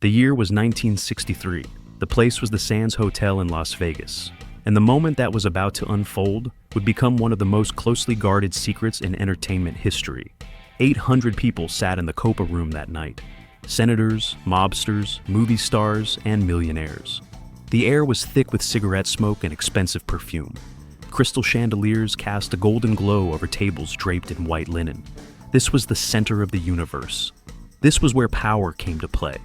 The year was 1963. The place was the Sands Hotel in Las Vegas. And the moment that was about to unfold would become one of the most closely guarded secrets in entertainment history. 800 people sat in the Copa Room that night. Senators, mobsters, movie stars, and millionaires. The air was thick with cigarette smoke and expensive perfume. Crystal chandeliers cast a golden glow over tables draped in white linen. This was the center of the universe. This was where power came to play.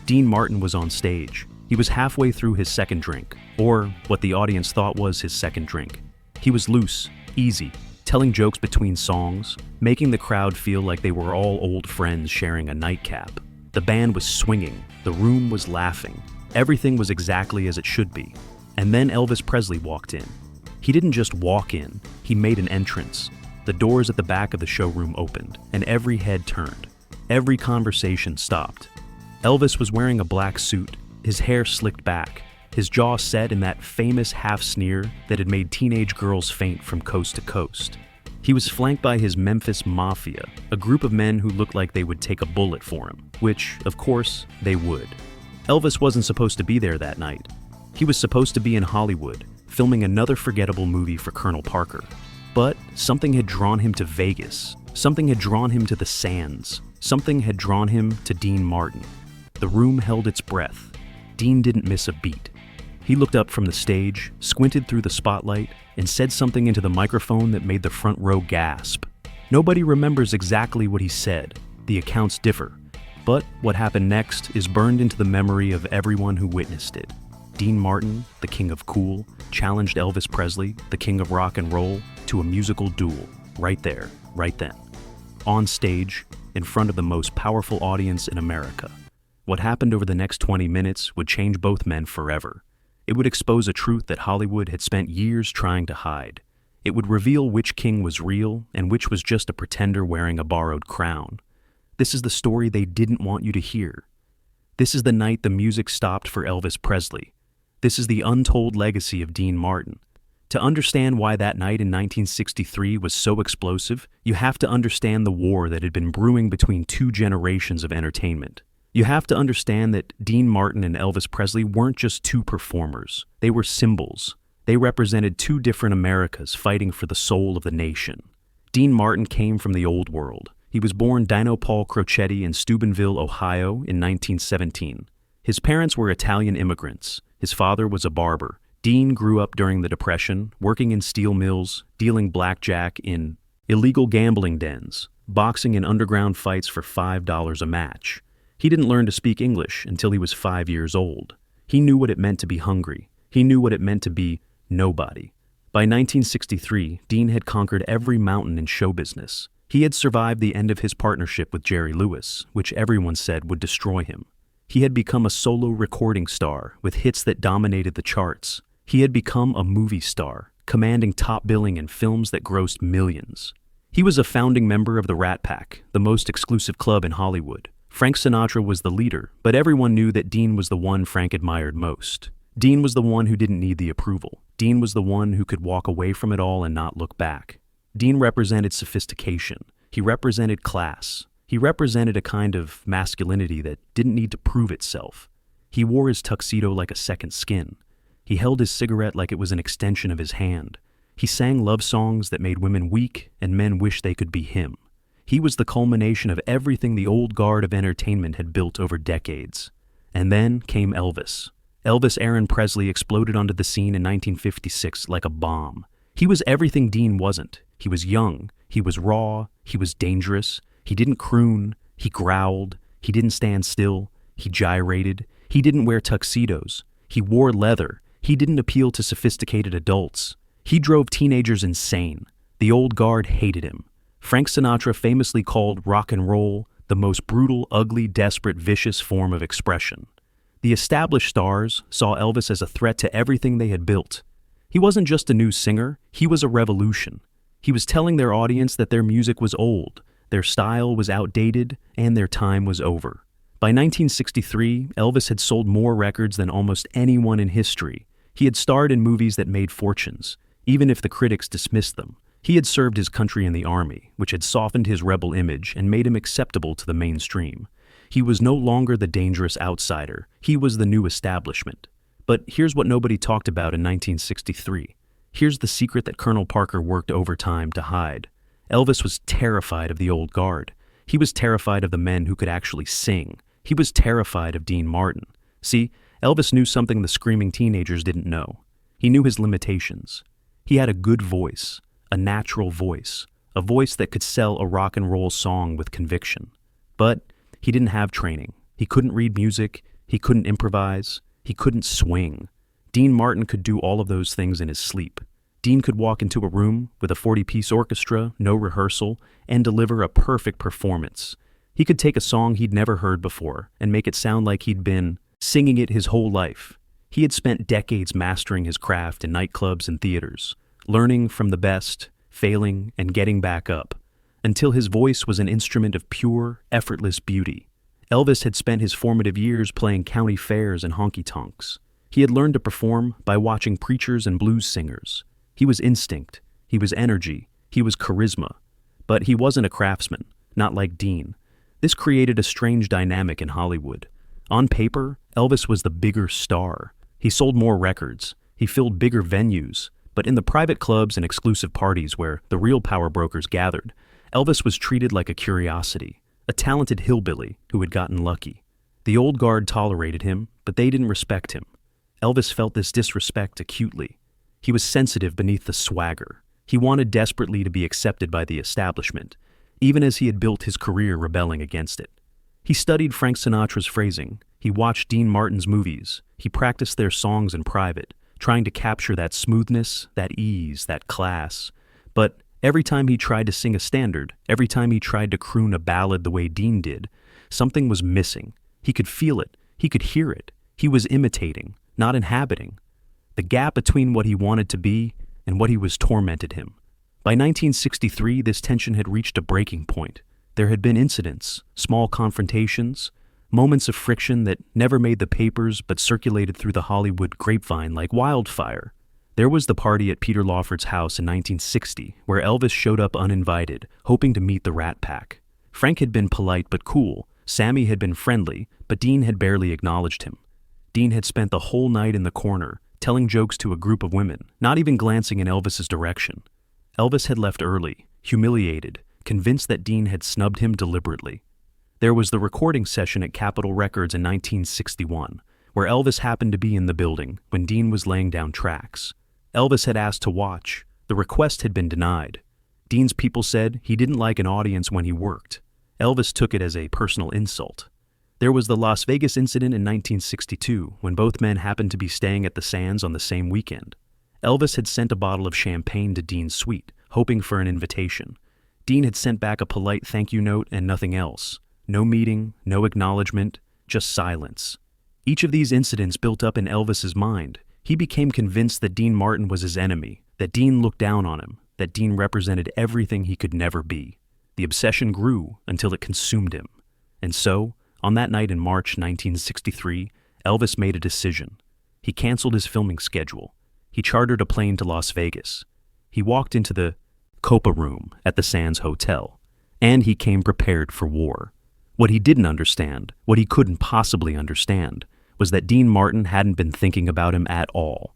Dean Martin was on stage. He was halfway through his second drink, or what the audience thought was his second drink. He was loose, easy, telling jokes between songs, making the crowd feel like they were all old friends sharing a nightcap. The band was swinging, the room was laughing. Everything was exactly as it should be. And then Elvis Presley walked in. He didn't just walk in, he made an entrance. The doors at the back of the showroom opened, and every head turned. Every conversation stopped. Elvis was wearing a black suit, his hair slicked back, his jaw set in that famous half sneer that had made teenage girls faint from coast to coast. He was flanked by his Memphis Mafia, a group of men who looked like they would take a bullet for him, which, of course, they would. Elvis wasn't supposed to be there that night. He was supposed to be in Hollywood, filming another forgettable movie for Colonel Parker. But something had drawn him to Vegas. Something had drawn him to the Sands. Something had drawn him to Dean Martin. The room held its breath. Dean didn't miss a beat. He looked up from the stage, squinted through the spotlight, and said something into the microphone that made the front row gasp. Nobody remembers exactly what he said. The accounts differ. But what happened next is burned into the memory of everyone who witnessed it. Dean Martin, the king of cool, challenged Elvis Presley, the king of rock and roll, to a musical duel, right there, right then. On stage, in front of the most powerful audience in America. What happened over the next 20 minutes would change both men forever. It would expose a truth that Hollywood had spent years trying to hide. It would reveal which king was real and which was just a pretender wearing a borrowed crown. This is the story they didn't want you to hear. This is the night the music stopped for Elvis Presley. This is the untold legacy of Dean Martin. To understand why that night in 1963 was so explosive, you have to understand the war that had been brewing between two generations of entertainment. You have to understand that Dean Martin and Elvis Presley weren't just two performers. They were symbols. They represented two different Americas fighting for the soul of the nation. Dean Martin came from the old world. He was born Dino Paul Crocetti in Steubenville, Ohio in 1917. His parents were Italian immigrants. His father was a barber. Dean grew up during the Depression, working in steel mills, dealing blackjack in illegal gambling dens, boxing in underground fights for $5 a match. He didn't learn to speak English until he was 5 years old. He knew what it meant to be hungry. He knew what it meant to be nobody. By 1963, Dean had conquered every mountain in show business. He had survived the end of his partnership with Jerry Lewis, which everyone said would destroy him. He had become a solo recording star with hits that dominated the charts. He had become a movie star, commanding top billing in films that grossed millions. He was a founding member of the Rat Pack, the most exclusive club in Hollywood. Frank Sinatra was the leader, but everyone knew that Dean was the one Frank admired most. Dean was the one who didn't need the approval. Dean was the one who could walk away from it all and not look back. Dean represented sophistication. He represented class. He represented a kind of masculinity that didn't need to prove itself. He wore his tuxedo like a second skin. He held his cigarette like it was an extension of his hand. He sang love songs that made women weak and men wish they could be him. He was the culmination of everything the old guard of entertainment had built over decades. And then came Elvis. Elvis Aaron Presley exploded onto the scene in 1956 like a bomb. He was everything Dean wasn't. He was young. He was raw. He was dangerous. He didn't croon, he growled, he didn't stand still, he gyrated, he didn't wear tuxedos, he wore leather, he didn't appeal to sophisticated adults. He drove teenagers insane. The old guard hated him. Frank Sinatra famously called rock and roll the most brutal, ugly, desperate, vicious form of expression. The established stars saw Elvis as a threat to everything they had built. He wasn't just a new singer, he was a revolution. He was telling their audience that their music was old, their style was outdated, and their time was over. By 1963, Elvis had sold more records than almost anyone in history. He had starred in movies that made fortunes, even if the critics dismissed them. He had served his country in the army, which had softened his rebel image and made him acceptable to the mainstream. He was no longer the dangerous outsider. He was the new establishment. But here's what nobody talked about in 1963. Here's the secret that Colonel Parker worked overtime to hide. Elvis was terrified of the old guard. He was terrified of the men who could actually sing. He was terrified of Dean Martin. See, Elvis knew something the screaming teenagers didn't know. He knew his limitations. He had a good voice, a natural voice, a voice that could sell a rock and roll song with conviction. But he didn't have training. He couldn't read music. He couldn't improvise. He couldn't swing. Dean Martin could do all of those things in his sleep. Dean could walk into a room with a 40-piece orchestra, no rehearsal, and deliver a perfect performance. He could take a song he'd never heard before and make it sound like he'd been singing it his whole life. He had spent decades mastering his craft in nightclubs and theaters, learning from the best, failing, and getting back up, until his voice was an instrument of pure, effortless beauty. Elvis had spent his formative years playing county fairs and honky-tonks. He had learned to perform by watching preachers and blues singers. He was instinct, he was energy, he was charisma. But he wasn't a craftsman, not like Dean. This created a strange dynamic in Hollywood. On paper, Elvis was the bigger star. He sold more records, he filled bigger venues, but in the private clubs and exclusive parties where the real power brokers gathered, Elvis was treated like a curiosity, a talented hillbilly who had gotten lucky. The old guard tolerated him, but they didn't respect him. Elvis felt this disrespect acutely. He was sensitive beneath the swagger. He wanted desperately to be accepted by the establishment, even as he had built his career rebelling against it. He studied Frank Sinatra's phrasing. He watched Dean Martin's movies. He practiced their songs in private, trying to capture that smoothness, that ease, that class. But every time he tried to sing a standard, every time he tried to croon a ballad the way Dean did, something was missing. He could feel it. He could hear it. He was imitating, not inhabiting. The gap between what he wanted to be and what he was tormented him. By 1963, this tension had reached a breaking point. There had been incidents, small confrontations, moments of friction that never made the papers but circulated through the Hollywood grapevine like wildfire. There was the party at Peter Lawford's house in 1960, where Elvis showed up uninvited, hoping to meet the Rat Pack. Frank had been polite but cool. Sammy had been friendly, but Dean had barely acknowledged him. Dean had spent the whole night in the corner, telling jokes to a group of women, not even glancing in Elvis's direction. Elvis had left early, humiliated, convinced that Dean had snubbed him deliberately. There was the recording session at Capitol Records in 1961, where Elvis happened to be in the building when Dean was laying down tracks. Elvis had asked to watch. The request had been denied. Dean's people said he didn't like an audience when he worked. Elvis took it as a personal insult. There was the Las Vegas incident in 1962 when both men happened to be staying at the Sands on the same weekend. Elvis had sent a bottle of champagne to Dean's suite, hoping for an invitation. Dean had sent back a polite thank you note and nothing else. No meeting, no acknowledgement, just silence. Each of these incidents built up in Elvis's mind. He became convinced that Dean Martin was his enemy, that Dean looked down on him, that Dean represented everything he could never be. The obsession grew until it consumed him. And so, on that night in March 1963, Elvis made a decision. He canceled his filming schedule. He chartered a plane to Las Vegas. He walked into the Copa room at the Sands Hotel, and he came prepared for war. What he didn't understand, what he couldn't possibly understand, was that Dean Martin hadn't been thinking about him at all.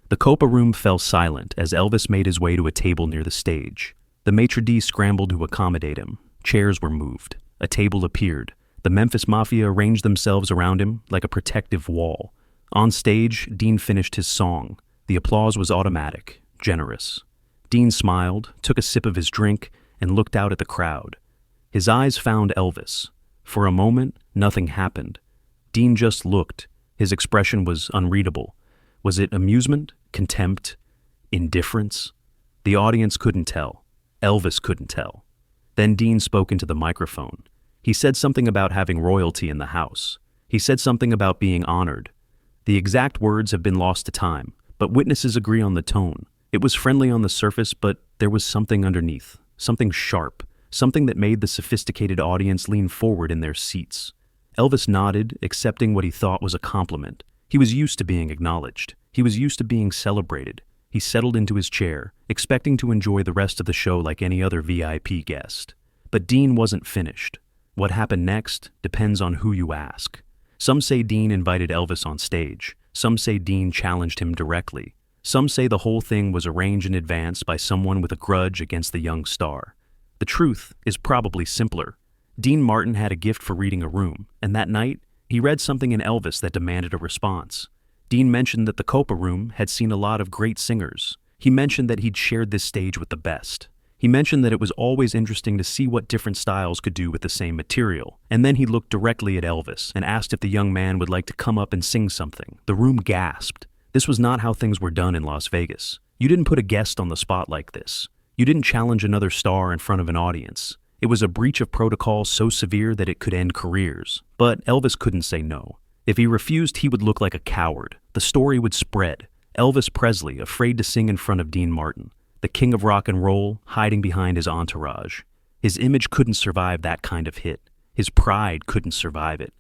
The Copa room fell silent as Elvis made his way to a table near the stage. The maitre d' scrambled to accommodate him. Chairs were moved. A table appeared. The Memphis Mafia arranged themselves around him like a protective wall. On stage, Dean finished his song. The applause was automatic, generous. Dean smiled, took a sip of his drink, and looked out at the crowd. His eyes found Elvis. For a moment, nothing happened. Dean just looked. His expression was unreadable. Was it amusement, contempt, indifference? The audience couldn't tell. Elvis couldn't tell. Then Dean spoke into the microphone. He said something about having royalty in the house. He said something about being honored. The exact words have been lost to time, but witnesses agree on the tone. It was friendly on the surface, but there was something underneath, something sharp, something that made the sophisticated audience lean forward in their seats. Elvis nodded, accepting what he thought was a compliment. He was used to being acknowledged. He was used to being celebrated. He settled into his chair, expecting to enjoy the rest of the show like any other VIP guest. But Dean wasn't finished. What happened next depends on who you ask. Some say Dean invited Elvis on stage. Some say Dean challenged him directly. Some say the whole thing was arranged in advance by someone with a grudge against the young star. The truth is probably simpler. Dean Martin had a gift for reading a room, and that night, he read something in Elvis that demanded a response. Dean mentioned that the Copa Room had seen a lot of great singers. He mentioned that he'd shared this stage with the best. He mentioned that it was always interesting to see what different styles could do with the same material. And then he looked directly at Elvis and asked if the young man would like to come up and sing something. The room gasped. This was not how things were done in Las Vegas. You didn't put a guest on the spot like this. You didn't challenge another star in front of an audience. It was a breach of protocol so severe that it could end careers. But Elvis couldn't say no. If he refused, he would look like a coward. The story would spread. Elvis Presley, afraid to sing in front of Dean Martin. The king of rock and roll, hiding behind his entourage. His image couldn't survive that kind of hit. His pride couldn't survive it.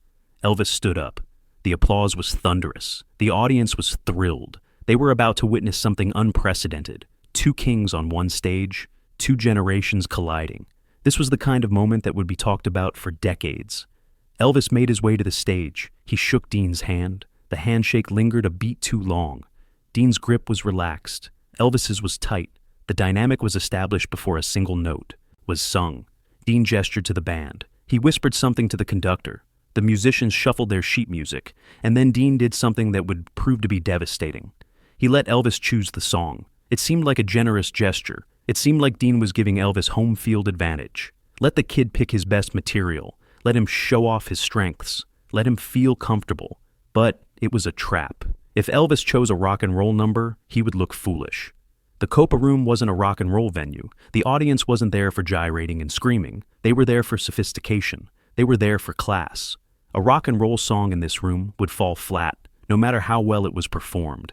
Elvis stood up. The applause was thunderous. The audience was thrilled. They were about to witness something unprecedented. Two kings on one stage, two generations colliding. This was the kind of moment that would be talked about for decades. Elvis made his way to the stage. He shook Dean's hand. The handshake lingered a beat too long. Dean's grip was relaxed. Elvis's was tight. The dynamic was established before a single note was sung. Dean gestured to the band. He whispered something to the conductor. The musicians shuffled their sheet music, and then Dean did something that would prove to be devastating. He let Elvis choose the song. It seemed like a generous gesture. It seemed like Dean was giving Elvis home field advantage. Let the kid pick his best material. Let him show off his strengths. Let him feel comfortable. But it was a trap. If Elvis chose a rock and roll number, he would look foolish. The Copa Room wasn't a rock and roll venue. The audience wasn't there for gyrating and screaming. They were there for sophistication. They were there for class. A rock and roll song in this room would fall flat, no matter how well it was performed.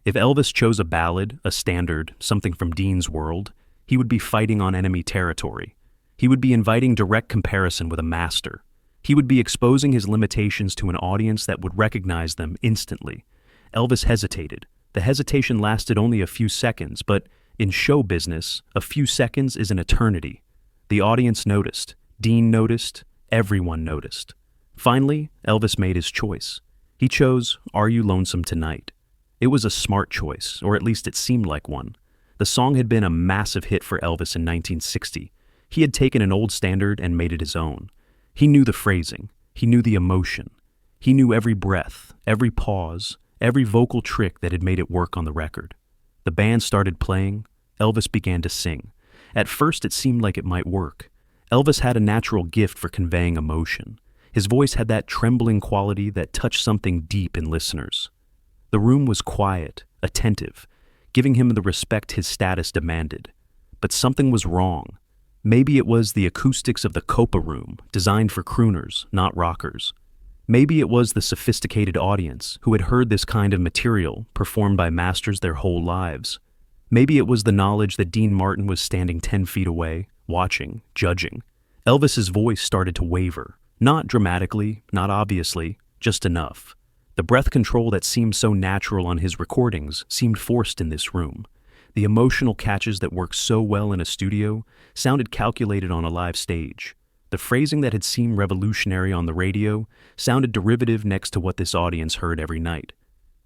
If Elvis chose a ballad, a standard, something from Dean's world, he would be fighting on enemy territory. He would be inviting direct comparison with a master. He would be exposing his limitations to an audience that would recognize them instantly. Elvis hesitated. The hesitation lasted only a few seconds, but in show business, a few seconds is an eternity. The audience noticed. Dean noticed. Everyone noticed. Finally, Elvis made his choice. He chose Are You Lonesome Tonight? It was a smart choice, or at least it seemed like one. The song had been a massive hit for Elvis in 1960. He had taken an old standard and made it his own. He knew the phrasing. He knew the emotion. He knew every breath, every pause, every vocal trick that had made it work on the record. The band started playing. Elvis began to sing. At first, it seemed like it might work. Elvis had a natural gift for conveying emotion. His voice had that trembling quality that touched something deep in listeners. The room was quiet, attentive, giving him the respect his status demanded. But something was wrong. Maybe it was the acoustics of the Copa Room, designed for crooners, not rockers. Maybe it was the sophisticated audience who had heard this kind of material performed by masters their whole lives. Maybe it was the knowledge that Dean Martin was standing 10 feet away, watching, judging. Elvis's voice started to waver. Not dramatically, not obviously, just enough. The breath control that seemed so natural on his recordings seemed forced in this room. The emotional catches that worked so well in a studio sounded calculated on a live stage. The phrasing that had seemed revolutionary on the radio sounded derivative next to what this audience heard every night.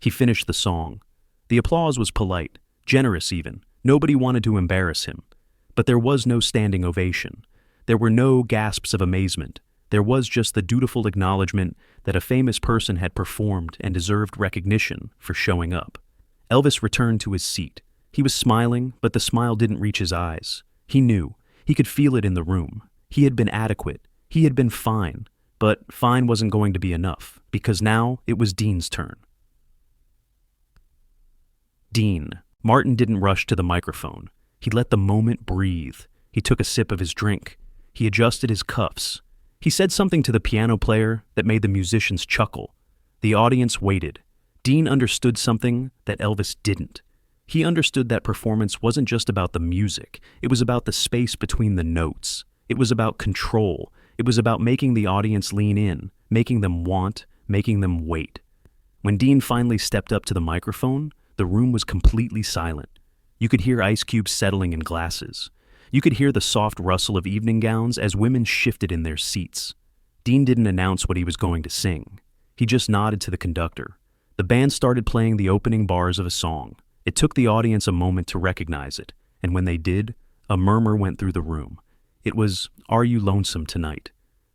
He finished the song. The applause was polite, generous even. Nobody wanted to embarrass him. But there was no standing ovation. There were no gasps of amazement. There was just the dutiful acknowledgement that a famous person had performed and deserved recognition for showing up. Elvis returned to his seat. He was smiling, but the smile didn't reach his eyes. He knew. He could feel it in the room. He had been adequate. He had been fine. But fine wasn't going to be enough, because now it was Dean's turn. Dean. Martin didn't rush to the microphone. He let the moment breathe. He took a sip of his drink. He adjusted his cuffs. He said something to the piano player that made the musicians chuckle. The audience waited. Dean understood something that Elvis didn't. He understood that performance wasn't just about the music. It was about the space between the notes. It was about control. It was about making the audience lean in, making them want, making them wait. When Dean finally stepped up to the microphone, the room was completely silent. You could hear ice cubes settling in glasses. You could hear the soft rustle of evening gowns as women shifted in their seats. Dean didn't announce what he was going to sing. He just nodded to the conductor. The band started playing the opening bars of a song. It took the audience a moment to recognize it, and when they did, a murmur went through the room. It was "Are You Lonesome Tonight?"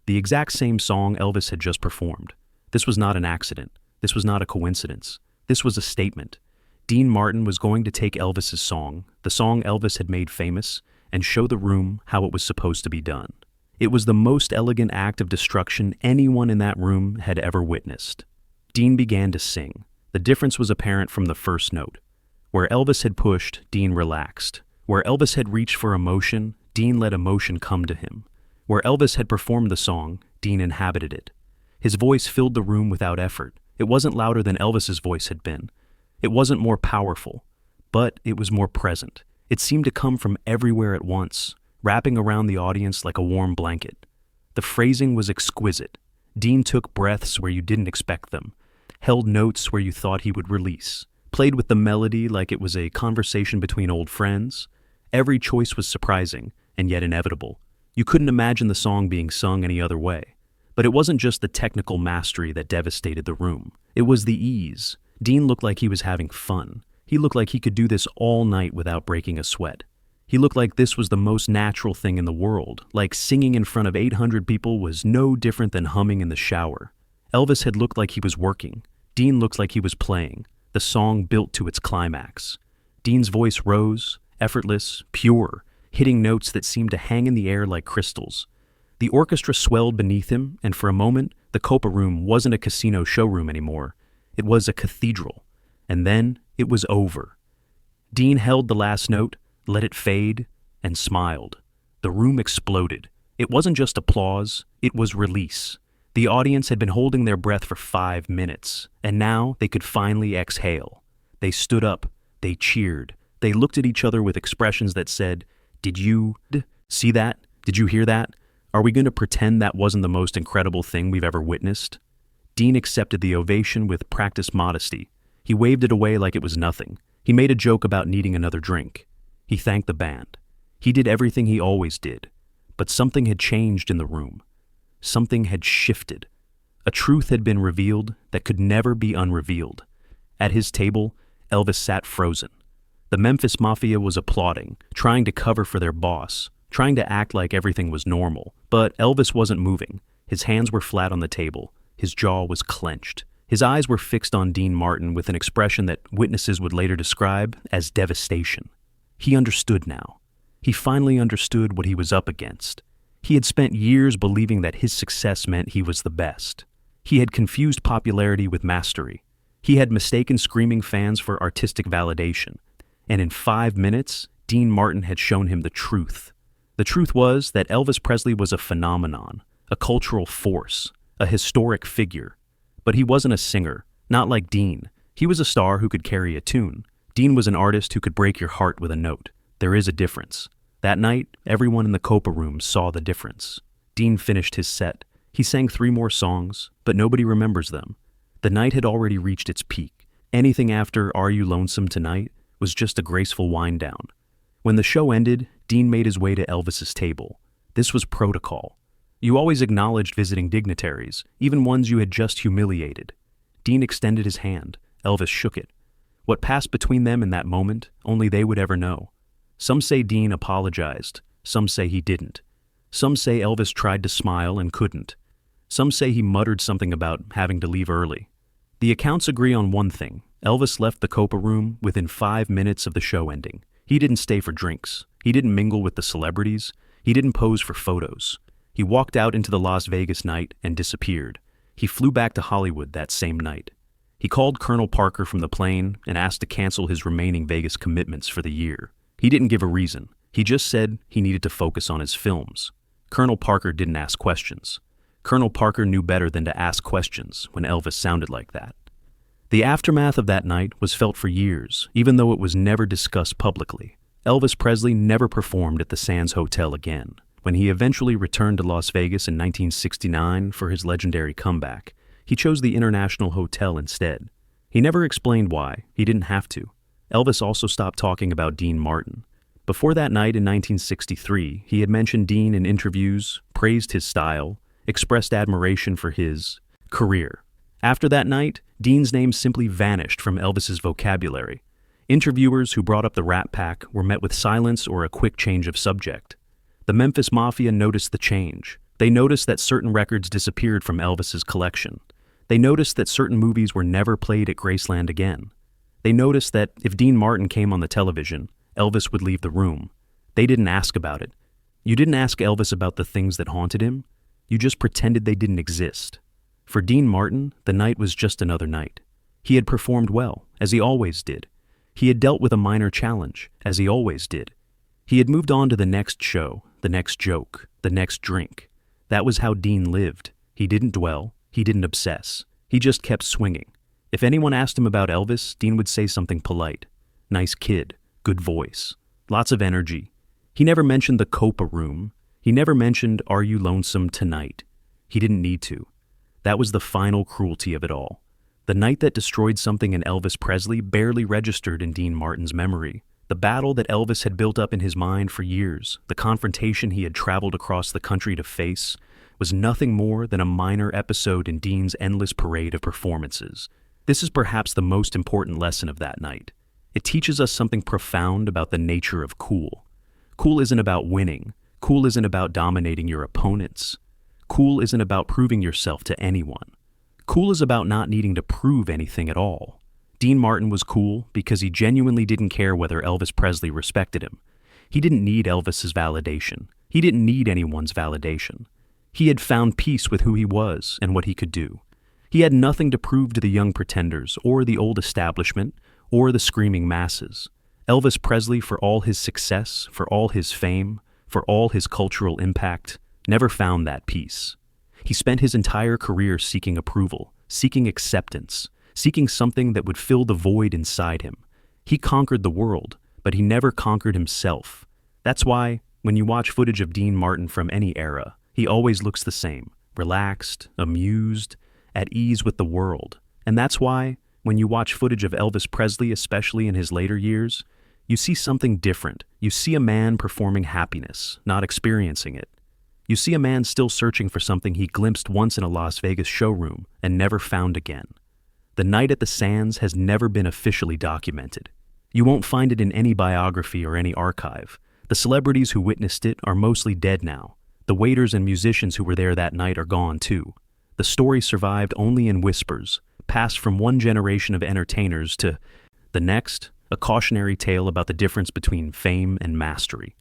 The exact same song Elvis had just performed. This was not an accident. This was not a coincidence. This was a statement. Dean Martin was going to take Elvis's song, the song Elvis had made famous, and show the room how it was supposed to be done. It was the most elegant act of destruction anyone in that room had ever witnessed. Dean began to sing. The difference was apparent from the first note. Where Elvis had pushed, Dean relaxed. Where Elvis had reached for emotion, Dean let emotion come to him. Where Elvis had performed the song, Dean inhabited it. His voice filled the room without effort. It wasn't louder than Elvis's voice had been. It wasn't more powerful, but it was more present. It seemed to come from everywhere at once, wrapping around the audience like a warm blanket. The phrasing was exquisite. Dean took breaths where you didn't expect them, held notes where you thought he would release, played with the melody like it was a conversation between old friends. Every choice was surprising, and yet inevitable. You couldn't imagine the song being sung any other way. But it wasn't just the technical mastery that devastated the room. It was the ease. Dean looked like he was having fun. He looked like he could do this all night without breaking a sweat. He looked like this was the most natural thing in the world, like singing in front of 800 people was no different than humming in the shower. Elvis had looked like he was working. Dean looked like he was playing. The song built to its climax. Dean's voice rose, effortless, pure, hitting notes that seemed to hang in the air like crystals. The orchestra swelled beneath him, and for a moment, the Copa Room wasn't a casino showroom anymore. It was a cathedral. And then it was over. Dean held the last note, let it fade, and smiled. The room exploded. It wasn't just applause, it was release. The audience had been holding their breath for 5 minutes, and now they could finally exhale. They stood up, they cheered, they looked at each other with expressions that said, "Did you see that? Did you hear that? Are we going to pretend that wasn't the most incredible thing we've ever witnessed?" Dean accepted the ovation with practiced modesty. He waved it away like it was nothing. He made a joke about needing another drink. He thanked the band. He did everything he always did. But something had changed in the room. Something had shifted. A truth had been revealed that could never be unrevealed. At his table, Elvis sat frozen. The Memphis Mafia was applauding, trying to cover for their boss, trying to act like everything was normal. But Elvis wasn't moving. His hands were flat on the table. His jaw was clenched. His eyes were fixed on Dean Martin with an expression that witnesses would later describe as devastation. He understood now. He finally understood what he was up against. He had spent years believing that his success meant he was the best. He had confused popularity with mastery. He had mistaken screaming fans for artistic validation. And in 5 minutes, Dean Martin had shown him the truth. The truth was that Elvis Presley was a phenomenon, a cultural force, a historic figure. But he wasn't a singer, not like Dean. He was a star who could carry a tune. Dean was an artist who could break your heart with a note. There is a difference. That night, everyone in the Copa Room saw the difference. Dean finished his set. He sang 3 more songs, but nobody remembers them. The night had already reached its peak. Anything after "Are You Lonesome Tonight?" was just a graceful wind down. When the show ended, Dean made his way to Elvis's table. This was protocol. You always acknowledged visiting dignitaries, even ones you had just humiliated. Dean extended his hand. Elvis shook it. What passed between them in that moment, only they would ever know. Some say Dean apologized. Some say he didn't. Some say Elvis tried to smile and couldn't. Some say he muttered something about having to leave early. The accounts agree on one thing. Elvis left the Copa Room within 5 minutes of the show ending. He didn't stay for drinks. He didn't mingle with the celebrities. He didn't pose for photos. He walked out into the Las Vegas night and disappeared. He flew back to Hollywood that same night. He called Colonel Parker from the plane and asked to cancel his remaining Vegas commitments for the year. He didn't give a reason. He just said he needed to focus on his films. Colonel Parker didn't ask questions. Colonel Parker knew better than to ask questions when Elvis sounded like that. The aftermath of that night was felt for years, even though it was never discussed publicly. Elvis Presley never performed at the Sands Hotel again. When he eventually returned to Las Vegas in 1969 for his legendary comeback, he chose the International Hotel instead. He never explained why. He didn't have to. Elvis also stopped talking about Dean Martin. Before that night in 1963, he had mentioned Dean in interviews, praised his style, expressed admiration for his career. After that night, Dean's name simply vanished from Elvis's vocabulary. Interviewers who brought up the Rat Pack were met with silence or a quick change of subject. The Memphis Mafia noticed the change. They noticed that certain records disappeared from Elvis's collection. They noticed that certain movies were never played at Graceland again. They noticed that if Dean Martin came on the television, Elvis would leave the room. They didn't ask about it. You didn't ask Elvis about the things that haunted him. You just pretended they didn't exist. For Dean Martin, the night was just another night. He had performed well, as he always did. He had dealt with a minor challenge, as he always did. He had moved on to the next show, the next joke, the next drink. That was how Dean lived. He didn't dwell. He didn't obsess. He just kept swinging. If anyone asked him about Elvis, Dean would say something polite. Nice kid, good voice, lots of energy. He never mentioned the Copa room. He never mentioned, "Are you lonesome tonight?" He didn't need to. That was the final cruelty of it all. The night that destroyed something in Elvis Presley barely registered in Dean Martin's memory. The battle that Elvis had built up in his mind for years, the confrontation he had traveled across the country to face, was nothing more than a minor episode in Dean's endless parade of performances. This is perhaps the most important lesson of that night. It teaches us something profound about the nature of cool. Cool isn't about winning. Cool isn't about dominating your opponents. Cool isn't about proving yourself to anyone. Cool is about not needing to prove anything at all. Dean Martin was cool because he genuinely didn't care whether Elvis Presley respected him. He didn't need Elvis's validation. He didn't need anyone's validation. He had found peace with who he was and what he could do. He had nothing to prove to the young pretenders or the old establishment or the screaming masses. Elvis Presley, for all his success, for all his fame, for all his cultural impact, never found that peace. He spent his entire career seeking approval, seeking acceptance, seeking something that would fill the void inside him. He conquered the world, but he never conquered himself. That's why, when you watch footage of Dean Martin from any era, he always looks the same, relaxed, amused, at ease with the world. And that's why, when you watch footage of Elvis Presley, especially in his later years, you see something different. You see a man performing happiness, not experiencing it. You see a man still searching for something he glimpsed once in a Las Vegas showroom and never found again. The night at the Sands has never been officially documented. You won't find it in any biography or any archive. The celebrities who witnessed it are mostly dead now. The waiters and musicians who were there that night are gone too. The story survived only in whispers, passed from one generation of entertainers to the next, a cautionary tale about the difference between fame and mastery.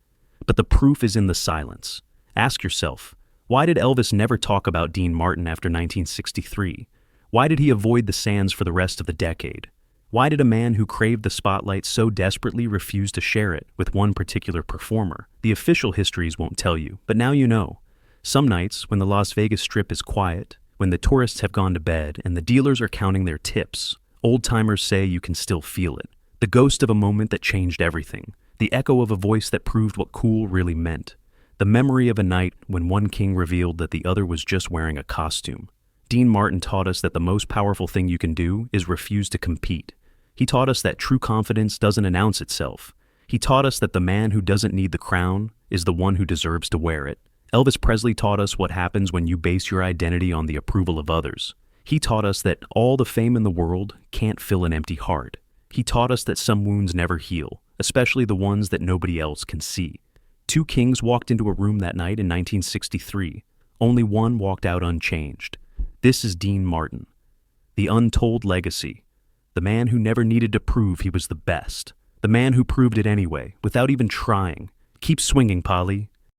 But the proof is in the silence. Ask yourself, why did Elvis never talk about Dean Martin after 1963? Why did he avoid the Sands for the rest of the decade? Why did a man who craved the spotlight so desperately refuse to share it with one particular performer? The official histories won't tell you, but now you know. Some nights, when the Las Vegas Strip is quiet, when the tourists have gone to bed and the dealers are counting their tips, old-timers say you can still feel it. The ghost of a moment that changed everything. The echo of a voice that proved what cool really meant. The memory of a night when one king revealed that the other was just wearing a costume. Dean Martin taught us that the most powerful thing you can do is refuse to compete. He taught us that true confidence doesn't announce itself. He taught us that the man who doesn't need the crown is the one who deserves to wear it. Elvis Presley taught us what happens when you base your identity on the approval of others. He taught us that all the fame in the world can't fill an empty heart. He taught us that some wounds never heal, especially the ones that nobody else can see. Two kings walked into a room that night in 1963. Only one walked out unchanged. This is Dean Martin. The untold legacy. The man who never needed to prove he was the best. The man who proved it anyway, without even trying. Keep swinging, Polly.